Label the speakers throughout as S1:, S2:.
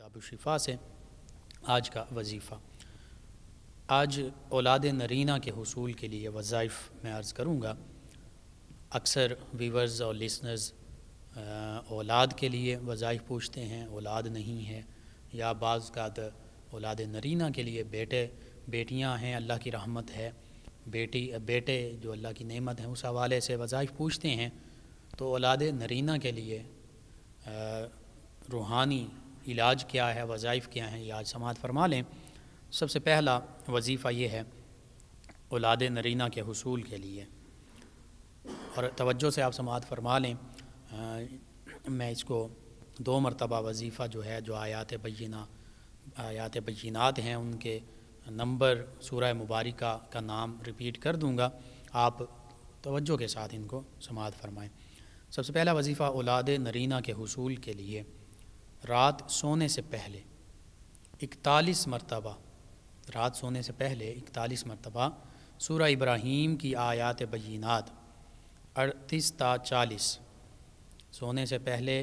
S1: کتاب الشفا سے آج کا وظیفہ۔ آج اولاد نرینہ کے حصول کے لیے وظائف میں عرض کروں گا۔ اکثر ویورز اور لسنرز اولاد کے لیے وظائف پوچھتے ہیں، اولاد نہیں ہے، یا بعض کا اولاد نرینہ کے لیے بیٹیاں ہیں، اللہ کی رحمت ہے، بیٹے جو اللہ کی نعمت ہیں، اس حوالے سے وظائف پوچھتے ہیں۔ تو اولاد نرینہ کے لیے روحانی علاج کیا ہے، وظائف کیا ہیں، یہ آج سماعت فرما لیں۔ سب سے پہلا وظیفہ یہ ہے اولاد نرینہ کے حصول کے لیے، اور توجہ سے آپ سماعت فرما لیں۔ میں اس کو 2 مرتبہ وظیفہ جو ہے، جو آیات بینات ہیں، ان کے نمبر سورہ مبارکہ کا نام ریپیٹ کر دوں گا، آپ توجہ کے ساتھ ان کو سماعت فرمائیں۔ سب سے پہلا وظیفہ اولاد نرینہ کے حصول کے لیے رات سونے سے پہلے 41 مرتبہ، رات سونے سے پہلے 41 مرتبہ سورہ ابراہیم کی آیات بینات 38 تا 40، سونے سے پہلے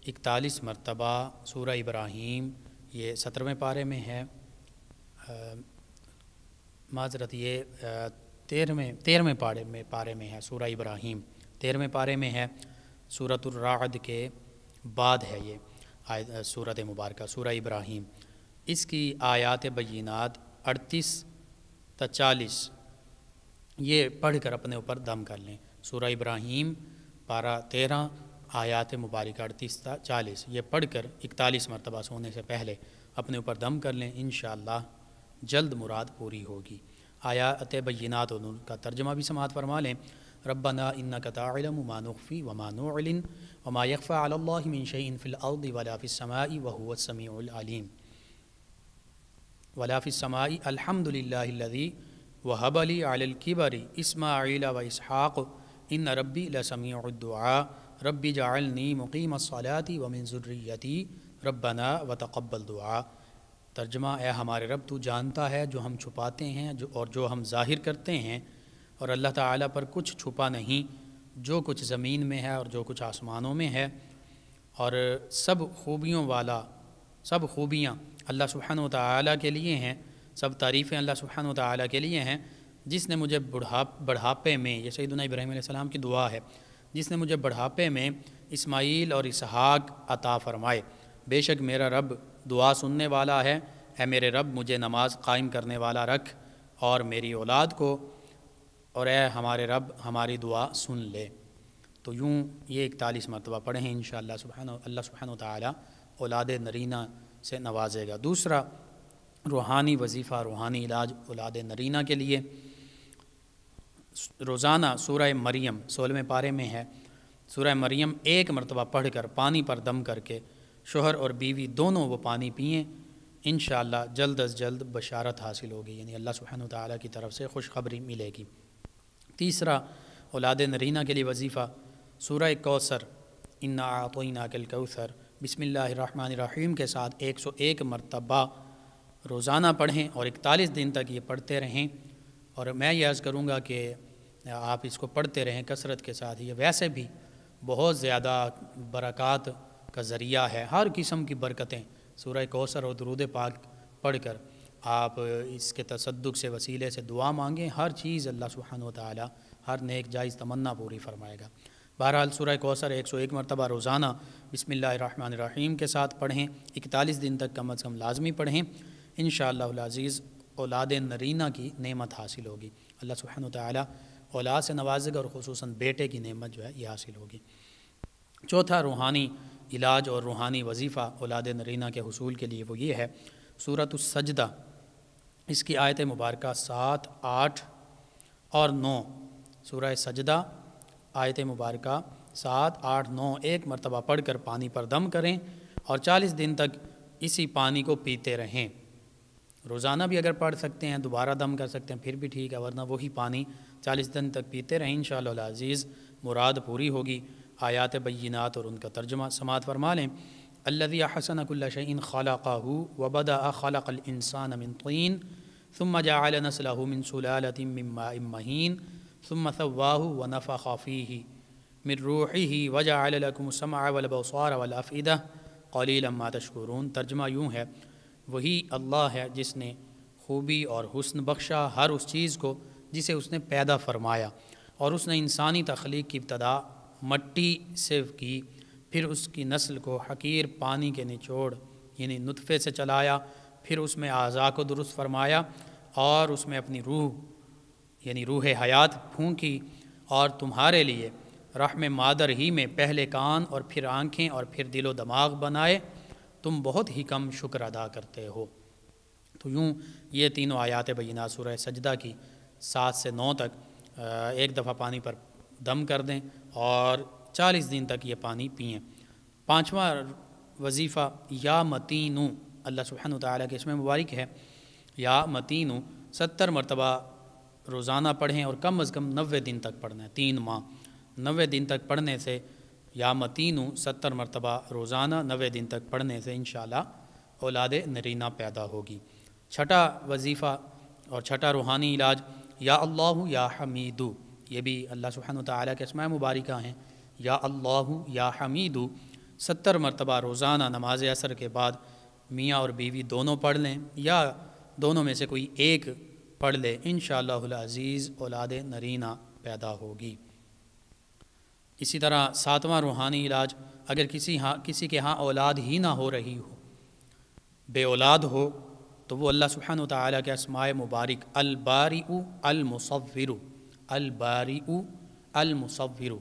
S1: 41 مرتبہ سورہ ابراہیم، یہ 17ویں پارے میں ہے، معذرت یہ 13ویں پارے میں ہے سورہ ابراہیم، 13ویں پارے میں ہے، سورۃ الرعد کے بعد ہے یہ سورۃ مبارکہ سورہ ابراہیم۔ اس کی آیات بینات 38 تا 40 یہ پڑھ کر اپنے اوپر دم کر لیں۔ سورہ ابراہیم پارہ 13 آیات مبارکہ 38 تا 40 یہ پڑھ کر 41 مرتبہ سونے سے پہلے اپنے اوپر دم کر لیں، انشاءاللہ جلد مراد پوری ہوگی۔ آیات بینات اور ان کا ترجمہ بھی سماعت فرما لیں۔ ربنا انک تعلم ما نخفی وما نعلن وما یخفی علی اللہ من شیء فی الارض ولا فی السماء وهو السمیع العلیم ولا فی السماء الحمد للہ الذی وہب لی علی الکبر اسماعیل و اسحاق ان ربی لسمیع الدعاء رب جعلنی مقیم الصلاۃ ومن ذریتی ربنا وتقبل دعاء۔ ترجمہ: اے ہمارے رب، تو جانتا ہے جو ہم چھپاتے ہیں اور جو ہم ظاہر کرتے ہیں، اور اللہ تعالیٰ پر کچھ چھپا نہیں، جو کچھ زمین میں ہے اور جو کچھ آسمانوں میں ہے، اور سب خوبیاں اللہ سبحانہ و تعالیٰ کے لیے ہیں، سب تعریفیں اللہ سبحانہ و تعالیٰ کے لیے ہیں، جس نے مجھے بڑھاپے میں، یہ سیدنا ابراہیم علیہ السلام کی دعا ہے، جس نے مجھے بڑھاپے میں اسماعیل اور اسحاق عطا فرمائے۔ بے شک میرا رب دعا سننے والا ہے، اے میرے رب مجھے نماز قائم کرنے والا رکھ اور میری اولاد کو، اور اے ہمارے رب ہماری دعا سن لے۔ تو یوں یہ 41 مرتبہ پڑھیں، انشاءاللہ اللہ سبحانہ وتعالی اولاد نرینہ سے نوازے گا۔ دوسرا روحانی وظیفہ، روحانی علاج اولاد نرینہ کے لیے، روزانہ سورہ مریم 16ویں پارے میں ہے، سورہ مریم 1 مرتبہ پڑھ کر پانی پر دم کر کے شوہر اور بیوی دونوں وہ پانی پئیں، انشاءاللہ جلد از جلد بشارت حاصل ہوگی، یعنی اللہ سبحانہ وتعالی کی طرف سے خوشخبری ملے گی۔ تیسرا اولاد نرینہ کے لیے وظیفہ سورہ کوثر، انا اعطیناک الکوثر، بسم اللہ الرحمن الرحیم کے ساتھ 101 مرتبہ روزانہ پڑھیں اور 41 دن تک یہ پڑھتے رہیں۔ اور میں یہ عرض کروں گا کہ آپ اس کو پڑھتے رہیں کثرت کے ساتھ، یہ ویسے بھی بہت زیادہ برکات کا ذریعہ ہے، ہر قسم کی برکتیں سورہ کوثر اور درود پاک پڑھ کر آپ اس کے تصدق سے، وسیلے سے دعا مانگیں، ہر چیز اللہ سبحانہ وتعالی ہر نیک جائز تمنا پوری فرمائے گا۔ بہرحال سورہ کوثر 101 مرتبہ روزانہ بسم اللہ الرحمن الرحیم کے ساتھ پڑھیں، 41 دن تک کم از کم لازمی پڑھیں، انشاءاللہ العزیز اولاد نرینہ کی نعمت حاصل ہوگی، اللہ سبحانہ وتعالی اولاد سے نوازے گا، اور خصوصاً بیٹے کی نعمت جو ہے یہ حاصل ہوگی۔ چوتھا روحانی علاج اور روحانی وظیفہ اولاد نرینہ کے حصول کے لیے وہ یہ ہے سورۃ السجدہ، اس کی آیت مبارکہ 7، 8 اور 9، سورہ سجدہ آیت مبارکہ 7، 8، 9 1 مرتبہ پڑھ کر پانی پر دم کریں اور 40 دن تک اسی پانی کو پیتے رہیں۔ روزانہ بھی اگر پڑھ سکتے ہیں، دوبارہ دم کر سکتے ہیں، پھر بھی ٹھیک ہے، ورنہ وہی پانی 40 دن تک پیتے رہیں، انشاءاللہ العزیز مراد پوری ہوگی۔ آیات بینات اور ان کا ترجمہ سماعت فرما لیں۔ الذی احسن کل شیء خلقہ وبدأ خلق الانسان من طین ثم جعل نسلہ من سلالۃ من ماء مہین ثم سواہ ونفخ فیہ من روحہ وجعل لکم السمع والابصار والافئدہ قلیلا ما تشکرون۔ ترجمہ یوں ہے، وہی اللہ ہے جس نے خوبی اور حسن بخشا ہر اس چیز کو جسے اس نے پیدا فرمایا، اور اس نے انسانی تخلیق کی ابتدا مٹی سے کی، پھر اس کی نسل کو حقیر پانی کے نچوڑ یعنی نطفے سے چلایا، پھر اس میں اعضاء کو درست فرمایا اور اس میں اپنی روح یعنی روح حیات پھونکی، اور تمہارے لیے رحم مادر ہی میں پہلے کان اور پھر آنکھیں اور پھر دل و دماغ بنائے، تم بہت ہی کم شکر ادا کرتے ہو۔ تو یوں یہ تینوں آیات بینات سورہ سجدہ کی 7 سے 9 تک ایک دفعہ پانی پر دم کر دیں اور 40 دن تک یہ پانی پئیں۔ 5واں وظیفہ یا متینو، اللہ سبحانہ وتعالیٰ کے اسم مبارک ہے یا متینو، 70 مرتبہ روزانہ پڑھیں اور کم از کم 90 دن تک پڑھنا ہے، 3 ماہ 90 دن تک پڑھنے سے، یا متینو 70 مرتبہ روزانہ 90 دن تک پڑھنے سے انشاءاللہ اولاد نرینہ پیدا ہوگی۔ 6واں وظیفہ اور 6واں روحانی علاج یا اللہ یا حمیدو، یہ بھی اللہ سبحانہ وتعالیٰ کے اسماء مبارکہ ہیں، یا اللہ یا حمیدو 70 مرتبہ روزانہ نماز عصر کے بعد میاں اور بیوی دونوں پڑھ لیں یا دونوں میں سے کوئی ایک پڑھ لے، انشاءاللہ العزیز اولاد نرینہ پیدا ہوگی۔ اسی طرح 7واں روحانی علاج، اگر کسی کے ہاں اولاد ہی نہ ہو رہی ہو، بے اولاد ہو، تو وہ اللہ سبحانہ وتعالیٰ کے اسماء مبارک البارئ المصور، البارئ المصور،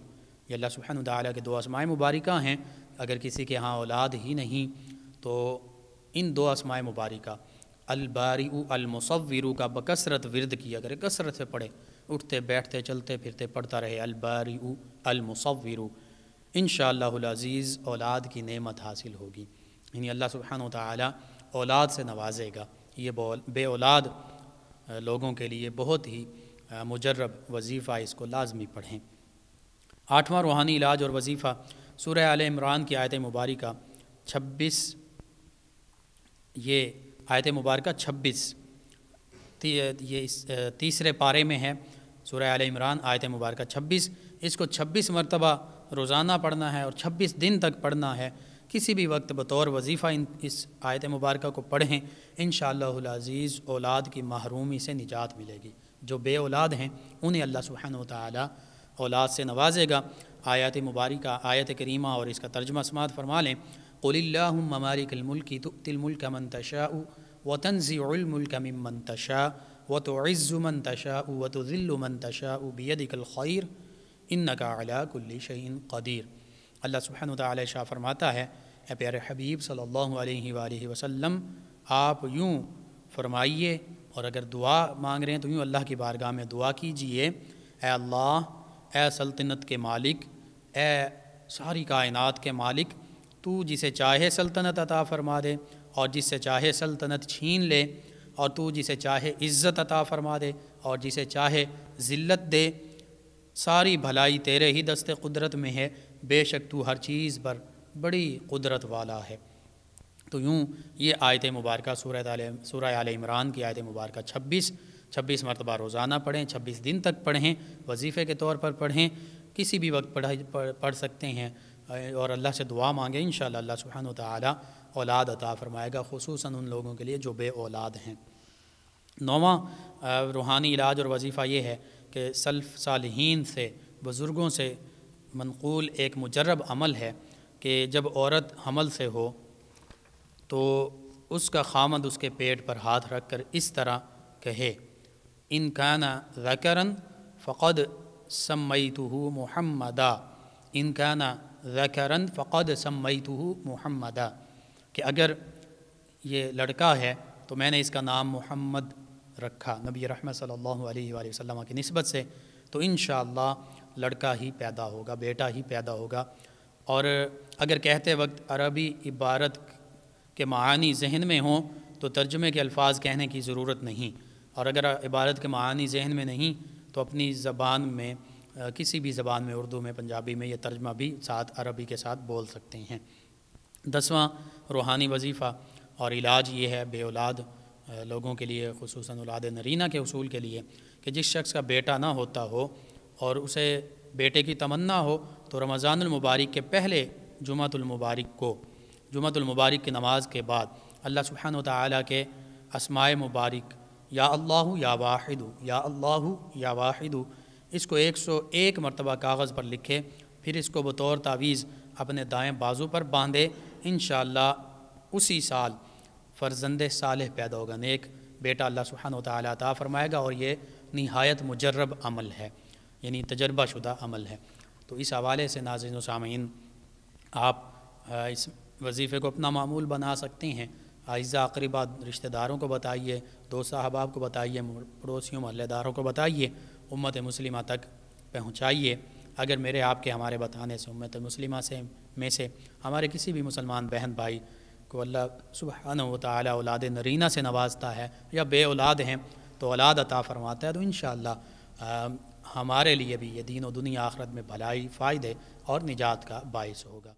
S1: یہ اللہ سبحانہ وتعالیٰ کے 2 اسماء مبارکہ ہیں۔ اگر کسی کے ہاں اولاد ہی نہیں تو ان 2 اسماء مبارکہ البارئ المصور کا بکثرت ورد کیا کرے، کثرت سے پڑھے، اٹھتے بیٹھتے چلتے پھرتے پڑھتا رہے البارئ المصور، انشاءاللہ العزیز اولاد کی نعمت حاصل ہوگی، یعنی اللہ سبحانہ وتعالیٰ اولاد سے نوازے گا۔ یہ بے اولاد لوگوں کے لیے بہت ہی مجرب وظیفہ، اس کو لازمی پڑھیں۔ 8واں روحانی علاج اور وظیفہ سورہ آل عمران کی آیت مبارکہ 26، یہ آیت مبارکہ 26 یہ اس تیسرے پارے میں ہے، سورہ آل عمران آیت مبارکہ 26، اس کو 26 مرتبہ روزانہ پڑھنا ہے اور 26 دن تک پڑھنا ہے۔ کسی بھی وقت بطور وظیفہ اس آیت مبارکہ کو پڑھیں، انشاءاللہ العزیز اولاد کی محرومی سے نجات ملے گی۔ جو بے اولاد ہیں انہیں اللہ سبحانہ وتعالی اولاد سے نوازے گا۔ آیت مبارکہ آیت کریمہ اور اس کا ترجمہ سماعت فرما لیں۔ قل اللہم مالک الملک تؤتی الملک من تشاء وتنزع الملک ممن تشاء وتعز من تشاء وتذل من تشاء بیدک الخیر انک علی کل شیء قدیر۔ اللہ سبحانہ وتعالی شاہ فرماتا ہے، اے پیارے حبیب صلی اللہ علیہ وآلہ وسلم، آپ یوں فرمائیے، اور اگر دعا مانگ رہے ہیں تو یوں اللہ کی بارگاہ میں دعا کیجئے، اے اللہ، اے سلطنت کے مالک، اے ساری کائنات کے مالک، تو جسے چاہے سلطنت عطا فرما دے اور جس سے چاہے سلطنت چھین لے، اور تو جسے چاہے عزت عطا فرما دے اور جسے چاہے ذلت دے، ساری بھلائی تیرے ہی دست قدرت میں ہے، بے شک تو ہر چیز پر بڑی قدرت والا ہے۔ تو یوں یہ آیت مبارکہ سورہ آل عمران کی آیت مبارکہ 26 مرتبہ روزانہ پڑھیں، 26 دن تک پڑھیں، وظیفے کے طور پر پڑھیں، کسی بھی وقت پڑھ سکتے ہیں، اور اللہ سے دعا مانگیں، انشاءاللہ اللہ سبحانہ وتعالی اولاد عطا فرمائے گا، خصوصاً ان لوگوں کے لیے جو بے اولاد ہیں۔ 9واں روحانی علاج اور وظیفہ یہ ہے کہ سلف صالحین سے، بزرگوں سے منقول ایک مجرب عمل ہے کہ جب عورت حمل سے ہو تو اس کا خامند اس کے پیٹ پر ہاتھ رکھ کر اس طرح کہے، ان کان ذکرا فقد سمیتہ محمدا، ان کان ذکرا فقد سمیتہ محمدا، کہ اگر یہ لڑکا ہے تو میں نے اس کا نام محمد رکھا، نبی رحمت صلی اللہ علیہ وآلہ وسلم کی نسبت سے، تو انشاءاللہ لڑکا ہی پیدا ہوگا، بیٹا ہی پیدا ہوگا۔ اور اگر کہتے وقت عربی عبارت کے معانی ذہن میں ہوں تو ترجمے کے الفاظ کہنے کی ضرورت نہیں، اور اگر عبارت کے معانی ذہن میں نہیں تو اپنی زبان میں، کسی بھی زبان میں، اردو میں، پنجابی میں، یہ ترجمہ بھی ساتھ عربی کے ساتھ بول سکتے ہیں۔ 10واں روحانی وظیفہ اور علاج یہ ہے بے اولاد لوگوں کے لیے، خصوصاً اولاد نرینہ کے حصول کے لیے، کہ جس شخص کا بیٹا نہ ہوتا ہو اور اسے بیٹے کی تمنا ہو تو رمضان المبارک کے پہلے جمعۃ المبارک کو جمعۃ المبارک کی نماز کے بعد اللہ سبحانہ و تعالیٰ کے اسماء مبارک یا اللہ یا واحد یا اللہ یا واحد اس کو 101 مرتبہ کاغذ پر لکھے، پھر اس کو بطور تعویذ اپنے دائیں بازو پر باندھے، انشاءاللہ اسی سال فرزند صالح پیدا ہوگا، نیک بیٹا اللہ سبحانہ و تعالیٰ عطا فرمائے گا، اور یہ نہایت مجرب عمل ہے، یعنی تجربہ شدہ عمل ہے۔ تو اس حوالے سے ناظرین و سامعین آپ اس وظیفے کو اپنا معمول بنا سکتے ہیں، اعزاء اقربا رشتہ داروں کو بتائیے، دوست احباب کو بتائیے، پڑوسیوں محلہ داروں کو بتائیے، امت مسلمہ تک پہنچائیے۔ اگر میرے آپ کے ہمارے بتانے سے امت مسلمہ میں سے ہمارے کسی بھی مسلمان بہن بھائی کو اللہ سبحانہ و تعالیٰ اولاد نرینہ سے نوازتا ہے یا بے اولاد ہیں تو اولاد عطا فرماتا ہے، تو انشاءاللہ ہمارے لیے بھی یہ دین و دنیا آخرت میں بھلائی، فائدے اور نجات کا باعث ہوگا۔